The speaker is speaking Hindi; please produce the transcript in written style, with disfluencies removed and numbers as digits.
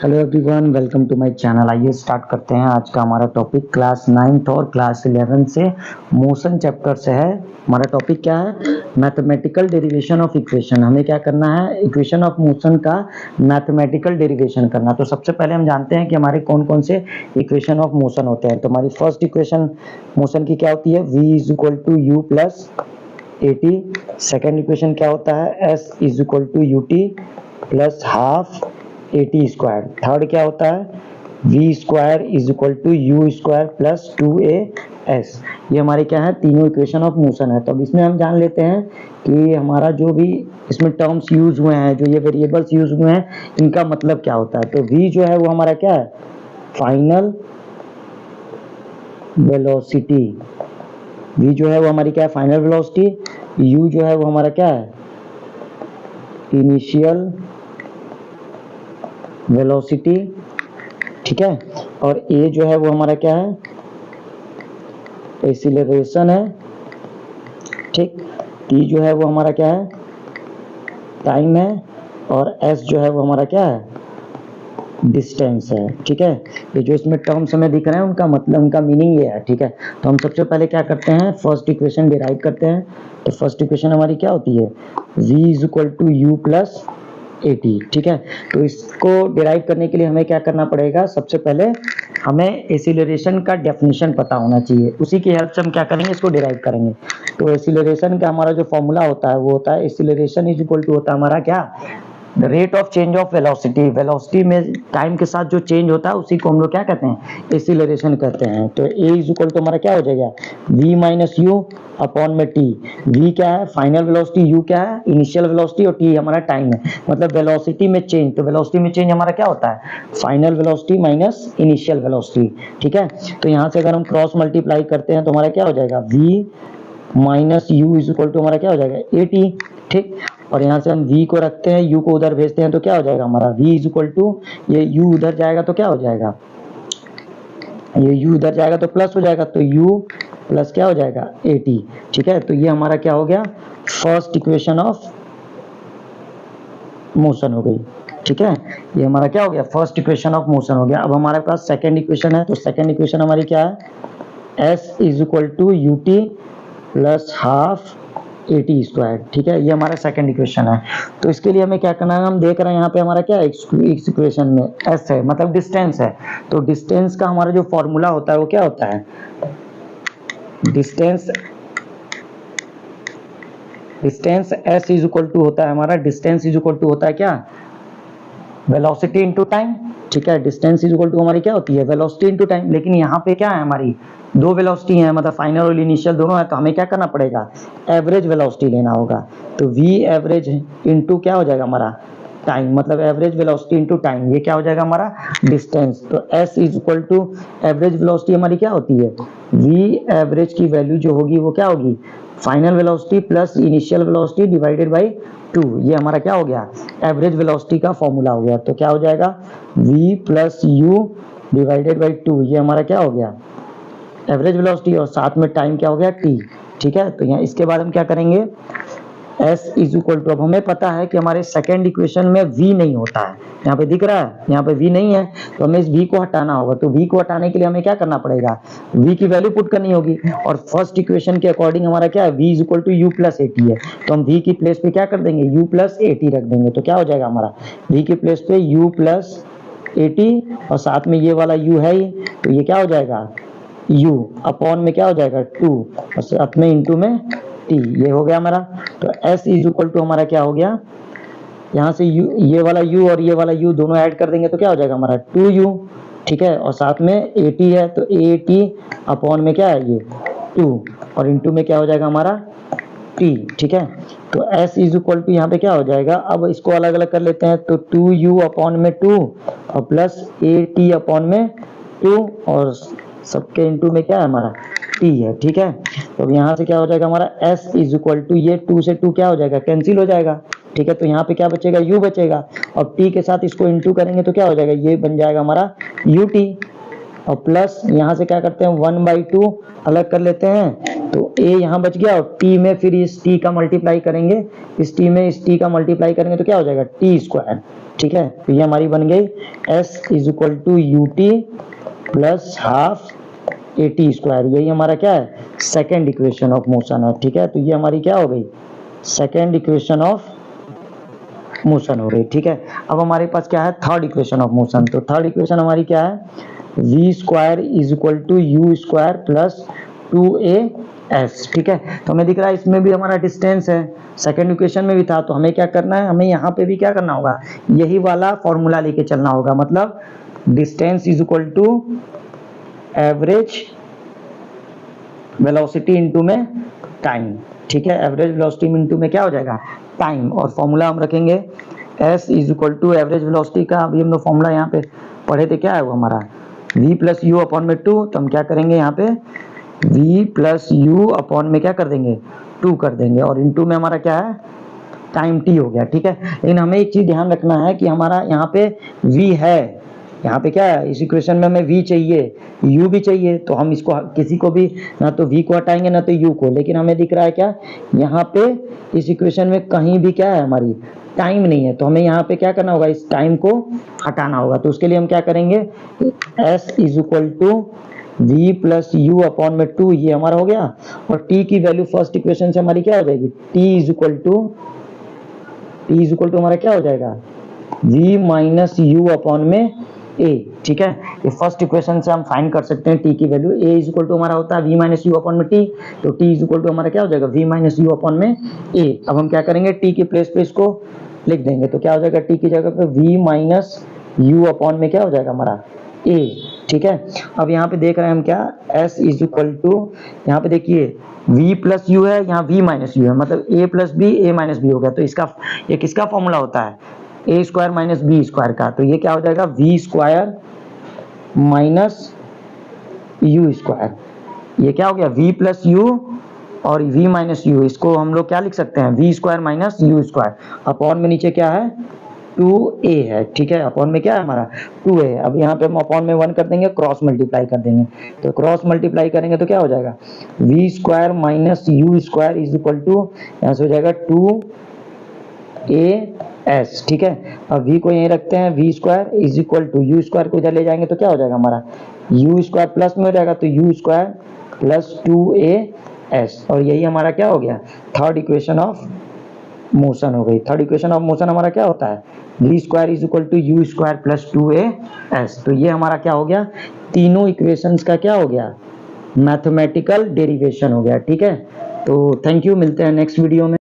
Hello everyone, welcome to my channel. आइए स्टार्ट करते हैं। आज का हमारा टॉपिक क्लास 9th और क्लास 11 से मोशन चैप्टर से है। हमारा टॉपिक क्या है? Mathematical derivation of equation. हमें क्या करना है? इक्वेशन ऑफ मोशन का मैथमेटिकल डेरिवेशन करना। तो सबसे पहले हम जानते हैं कि हमारे कौन कौन से इक्वेशन ऑफ मोशन होते हैं। तो हमारी फर्स्ट इक्वेशन मोशन की क्या होती है? v is equal to u plus a t. Second equation क्या होता है? s is equal to u t plus half a t square. Third क्या होता है? V square is equal to u square plus 2as। ये हमारे क्या है? तीनों इक्वेशन ऑफ मोशन है। तो अब इसमें हम जान लेते हैं कि हमारा जो भी इसमें टर्म्स यूज हुए हैं, जो ये वेरिएबल्स यूज हुए हैं, इनका मतलब क्या होता है। तो v जो है वो हमारा क्या है? Final velocity. v जो है वो हमारी क्या है? Final velocity. u जो है वो हमारा क्या है? Initial velocity. ठीक है। और a जो है वो हमारा क्या है? एक्सीलरेशन है। ठीक। t जो है वो हमारा क्या है? टाइम है। और s जो है वो हमारा क्या है? डिस्टेंस है। ठीक है। ये जो इसमें टर्म्स हमें दिख रहे हैं उनका मतलब, उनका मीनिंग ये है। ठीक है। तो हम सबसे पहले क्या करते हैं? फर्स्ट इक्वेशन डिराइव करते हैं। तो फर्स्ट इक्वेशन हमारी क्या होती है? v is equal to u plus a t. ठीक है। तो इसको डिराइव करने के लिए हमें क्या करना पड़ेगा? सबसे पहले हमें एक्सीलरेशन का डेफिनेशन पता होना चाहिए। उसी की हेल्प से हम क्या करेंगे? इसको डिराइव करेंगे। तो एक्सीलरेशन का हमारा जो फॉर्मूला होता है वो होता है एक्सीलरेशन इज इक्वल टू होता है हमारा क्या? The rate of change of velocity. Velocity में टाइम के साथ जो चेंज होता है उसी को हम लोग क्या कहते हैं? एक्सीलरेशन कहते हैं। तो a इज इक्वल टू हमारा क्या हो जाएगा? v माइनस यू अपॉन में t। v क्या है? Final velocity. u क्या है? Initial velocity. और t हमारा टाइम है। मतलब वेलोसिटी में चेंज। तो वेलोसिटी में चेंज हमारा क्या होता है? Final velocity minus initial velocity. ठीक है। तो यहाँ से अगर हम क्रॉस मल्टीप्लाई करते हैं तो हमारा क्या हो जाएगा? v minus u is equal to हमारा क्या हो जाएगा? A t. ठीक। और यहाँ से हम v को रखते हैं, u को उधर भेजते हैं तो क्या हो जाएगा हमारा? v इज इक्वल टू, ये u उधर जाएगा तो क्या हो जाएगा? ये u उधर जाएगा तो प्लस हो जाएगा। तो u प्लस क्या हो जाएगा? A t. ठीक है। तो ये हमारा क्या हो गया? फर्स्ट इक्वेशन ऑफ मोशन हो गई। ठीक है। ये हमारा क्या हो गया? फर्स्ट इक्वेशन ऑफ मोशन हो गया। अब हमारे पास सेकेंड इक्वेशन है। तो सेकेंड इक्वेशन हमारी क्या है? s is equal to u t plus half a t square. ठीक है। ये हमारा सेकंड इक्वेशन है। तो इसके लिए हमें क्या करना है? हम देख रहे हैं यहाँ पे हमारा क्या है? इस इक्वेशन में s है, मतलब डिस्टेंस है। तो डिस्टेंस का हमारा जो फॉर्मूला होता है वो क्या होता है? Distance s is equal to होता है हमारा, डिस्टेंस इज इक्वल टू होता है क्या? Velocity into time. ठीक है। डिस्टेंस इज इक्वल टू हमारी क्या होती है? Velocity into time. लेकिन यहाँ पे क्या है? हमारी दो वेलोसिटी है, मतलब फाइनल और इनिशियल दोनों है। तो हमें क्या करना पड़ेगा? एवरेज वेलोसिटी लेना होगा। तो v एवरेज इनटू क्या हो जाएगा हमारा? टाइम, मतलब एवरेज वेलोसिटी इनटू टाइम। ये क्या हो जाएगा हमारा? डिस्टेंस। तो s is equal to average velocity हमारी क्या होती है? v एवरेज की वैल्यू जो होगी वो क्या होगी? Final velocity plus initial velocity divided by 2। ये हमारा क्या हो गया? एवरेज वेलोसिटी का फॉर्मूला हो गया। तो क्या हो जाएगा? v plus you divided by 2। ये हमारा क्या हो गया? Average velocity. और साथ में टाइम क्या हो गया? t। ठीक है। तो यहाँ इसके बाद हम क्या करेंगे? s इज इक्वल टू, अब हमें पता है कि हमारे सेकेंड इक्वेशन में v नहीं होता है। यहाँ पे दिख रहा है, यहाँ पे v नहीं है। तो हमें इस v को हटाना होगा। तो v को हटाने के लिए हमें क्या करना पड़ेगा? v की वैल्यू पुट करनी होगी। और फर्स्ट इक्वेशन के अकॉर्डिंग हमारा क्या है? v is equal to u plus a t है। तो हम v की प्लेस पे क्या कर देंगे? u प्लस ए टी रख देंगे। तो क्या हो जाएगा हमारा? v की प्लेस पे u प्लस ए टी, और साथ में ये वाला u है ही, तो ये क्या हो जाएगा? u अपॉन में क्या हो जाएगा? 2, और साथ में इंटू में t। ये हो गया हमारा। तो s इज इक्वल टू हमारा क्या हो गया? यहाँ से u, ये वाला u और ये वाला u दोनों ऐड कर देंगे तो क्या हो जाएगा हमारा? 2u। ठीक है। और साथ में ए टी है, तो ए टी अपॉन में क्या है? ये 2, और इंटू में क्या हो जाएगा हमारा? t। ठीक है। तो s इज इक्वल टू यहाँ पे क्या हो जाएगा? अब इसको अलग अलग कर लेते हैं। तो 2u अपॉन में 2 और प्लस ए टी अपॉन में 2, और सबके इंटू में क्या है हमारा? t है। ठीक है। तो अब यहाँ से क्या हो जाएगा हमारा? s इज इक्वल टू, ये 2 से 2 क्या हो जाएगा? कैंसिल हो जाएगा। ठीक है। तो यहाँ पे क्या बचेगा? u बचेगा। और t के साथ इसको इंटू करेंगे तो क्या हो जाएगा? ये बन जाएगा हमारा ut। और प्लस यहाँ से क्या करते हैं 1/2 अलग कर लेते हैं, तो a यहाँ बच गया और t में फिर इस t का मल्टीप्लाई करेंगे, इस t में इस t का मल्टीप्लाई करेंगे तो क्या हो जाएगा t स्क्वायर। ठीक है, तो ये हमारी बन गई s is equal to ut plus half at square. यही हमारा क्या है सेकेंड इक्वेशन ऑफ मोशन है। ठीक है, तो ये हमारी क्या हो गई सेकेंड इक्वेशन ऑफ मोशन हो गई। ठीक है, अब हमारे पास क्या है थर्ड इक्वेशन ऑफ मोशन। तो थर्ड इक्वेशन हमारी क्या है v square is equal to u square plus 2as। ठीक है, तो हमें दिख रहा है इसमें भी हमारा डिस्टेंस है, सेकेंड इक्वेशन में भी था, तो हमें क्या करना है, हमें यहाँ पे भी क्या करना होगा, यही वाला फॉर्मूला लेके चलना होगा। मतलब distance is equal to average velocity into में टाइम। ठीक है, एवरेज वेलोसिटी इनटू में क्या हो जाएगा टाइम, और फॉर्मूला हम रखेंगे s is equal to average velocity का। अभी हम लोग फॉर्मूला यहाँ पे पढ़े थे, क्या है वो हमारा v प्लस यू अपॉन में 2, तो हम क्या करेंगे यहाँ पे v प्लस यू अपॉन में क्या कर देंगे 2 कर देंगे, और इनटू में हमारा क्या है टाइम t हो गया। ठीक है, लेकिन हमें एक चीज ध्यान रखना है कि हमारा यहाँ पे v है, यहाँ पे क्या है इस इक्वेशन में हमें v चाहिए, u भी चाहिए, तो हम इसको किसी को भी ना तो v को हटाएंगे ना तो u को, लेकिन हमें दिख रहा है क्या यहाँ पे इस इक्वेशन में कहीं भी क्या है हमारी टाइम नहीं है, तो हमें यहाँ पे क्या करना होगा इस टाइम को हटाना होगा। तो उसके लिए हम क्या करेंगे s is equal to v plus u upon में 2, ये हमारा हो गया, और t की वैल्यू फर्स्ट इक्वेशन से हमारी क्या हो जाएगी t इज इक्वल टू हमारा क्या हो जाएगा v माइनस यू अपॉन में a। ठीक है, ये फर्स्ट इक्वेशन से हम फाइंड कर सकते हैं t की value. a is equal to हमारा होता है v माइनस यू अपॉन में t, तो t इज इक्वल टू हमारा क्या हो जाएगा v माइनस यू अपॉन में a। अब हम क्या करेंगे t की प्लेस पे इसको लिख देंगे, तो क्या हो जाएगा t की जगह पे v माइनस यू अपॉन में क्या हो जाएगा हमारा a। ठीक है, अब यहाँ पे देख रहे हैं हम क्या s इज इक्वल टू, यहाँ पे देखिए v प्लस यू है, यहाँ v माइनस यू है, मतलब a plus b a minus b हो गया। तो इसका ये किसका फॉर्मूला होता है a square minus b square का, तो ये क्या हो जाएगा v square minus u square. ये क्या हो गया v प्लस यू और v माइनस यू, इसको हम लोग क्या लिख सकते हैं v square minus u square, upon में नीचे क्या है 2a है। ठीक है, अपॉन में क्या है हमारा 2a है। अब यहाँ पे हम अपॉन में 1 कर देंगे, क्रॉस मल्टीप्लाई कर देंगे, तो क्रॉस मल्टीप्लाई करेंगे तो क्या हो जाएगा v square minus u square is equal to, यहाँ से हो जाएगा 2as। ठीक है, अब v को यहीं रखते हैं, v square is equal to u square को इधर ले जाएंगे तो क्या हो जाएगा हमारा यू स्क्वायर प्लस में हो जाएगा, तो यू स्क्वायर प्लस 2as, और यही हमारा क्या हो गया थर्ड इक्वेशन ऑफ मोशन हो गई। थर्ड इक्वेशन ऑफ मोशन हमारा क्या होता है v square is equal to u square plus 2as। तो ये हमारा क्या हो गया तीनों इक्वेशंस का क्या हो गया मैथमेटिकल डेरिवेशन हो गया। ठीक है, तो थैंक यू, मिलते हैं नेक्स्ट वीडियो में।